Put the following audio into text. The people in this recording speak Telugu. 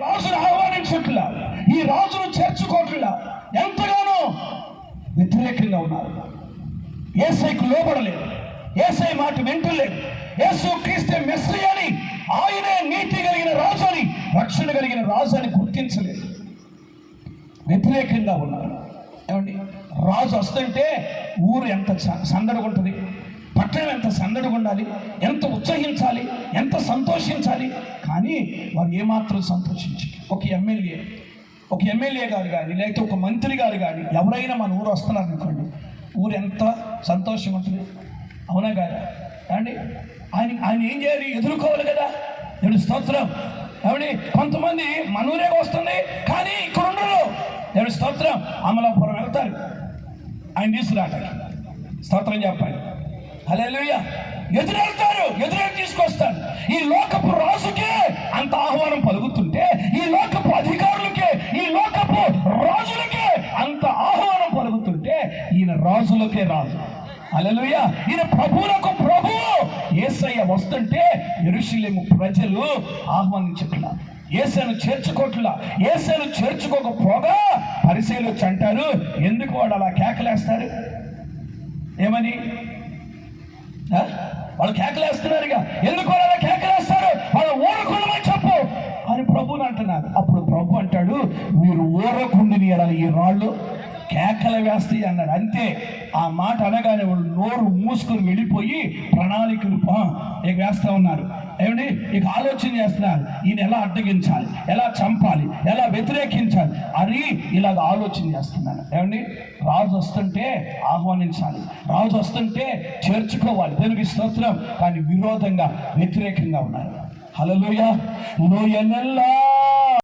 రాజును ఆహ్వానించట్లా, ఈ రాజును చేర్చుకోవట్లా, ఎంతగానో వ్యతిరేకంగా ఉన్నారు. యేసయ్యకు లోబడలేదు, యేసయ్య మాట వింటలేదు. యేసు క్రీస్తే మెస్సీయ అని, ఆయనే నీతి కలిగిన రాజు అని, రక్షణ కలిగిన రాజు అని గుర్తించలేదు, వ్యతిరేకంగా ఉన్నారు. ఏమండి, రాజు వస్తుంటే ఊరు ఎంత సందడిగా ఉంటుంది, పట్టణం ఎంత సందడిగా ఉండాలి, ఎంత ఉత్సహించాలి, ఎంత సంతోషించాలి. కానీ వారు ఏమాత్రం సంతోషించారు. ఒక ఎమ్మెల్యే గారు కానీ, లేకపోతే ఒక మంత్రి గారు కానీ ఎవరైనా మన ఊరు వస్తున్నారు అనుకోండి, ఊరు ఎంత సంతోషంగా ఉంటుంది. అవునా కాదా అండి? ఆయన ఏం చేయాలి? ఎదుర్కోవాలి కదా. దేవుని స్తోత్రం. ఏమండి, కొంతమంది మన ఊరే వస్తుంది కానీ ఇక్కడ ఉండరు. దేవుని స్తోత్రం. అమలాపురం వెళ్తారు ఆయన తీసుకురాటానికి. స్తోత్రం చెప్పాలి. హల్లెలూయా. ఎదురెళ్తారు, ఎదురెళ్ళి తీసుకొస్తారు. ఈ లోకపు రాజుకే అంత ఆహ్వానం పలుకుతుంటే, ఈ లోకపు అధికారులకే, ఈ లోకపు రాజులకే అంత ఆహ్వానం పలుకుతుంటే, ఈయన రాజులకే రాజు. హల్లెలూయా. ఈయన ప్రభువులకు ప్రభువు. యేసయ్య వస్తుంటే యెరూషలేము ప్రజలు ఆహ్వానించట్లా, యేసయ్యను చేర్చుకోట్లా. యేసయ్యను చేర్చుకోకపోగా పరిసయ్యులు వచ్చి అంటారు, ఎందుకు వాడు అలా కేకలేస్తారు? ఏమని? వాళ్ళు కేకలేస్తున్నారుగా, ఎందుకు వాళ్ళు అలా కేకలేస్తారు? వాళ్ళు ఊరకుండమని చెప్పు అని ప్రభుని అంటున్నారు. అప్పుడు ప్రభు అంటాడు, మీరు ఊరకుండిని ఎడాలి, ఈ రాళ్ళు కేకలు వేస్తాయి అన్నాడు. అంతే. ఆ మాట అనగానే వాళ్ళు నోరు మూసుకొని వెళ్ళిపోయి ప్రణాళికలు వేస్తూ ఉన్నారు. ఏమండి, ఇక ఆలోచన చేస్తున్నారు, ఈయన ఎలా అడ్డగించాలి, ఎలా చంపాలి, ఎలా వ్యతిరేకించాలి అని ఇలాగ ఆలోచన చేస్తున్నారు. ఏమండి, రాజు వస్తుంటే ఆహ్వానించాలి, రాజు వస్తుంటే చేర్చుకోవాలి. దేవునికి స్తోత్రం. కానీ విరోధంగా, వ్యతిరేకంగా ఉన్నారు. హల్లెలూయా. లోయనెల్లా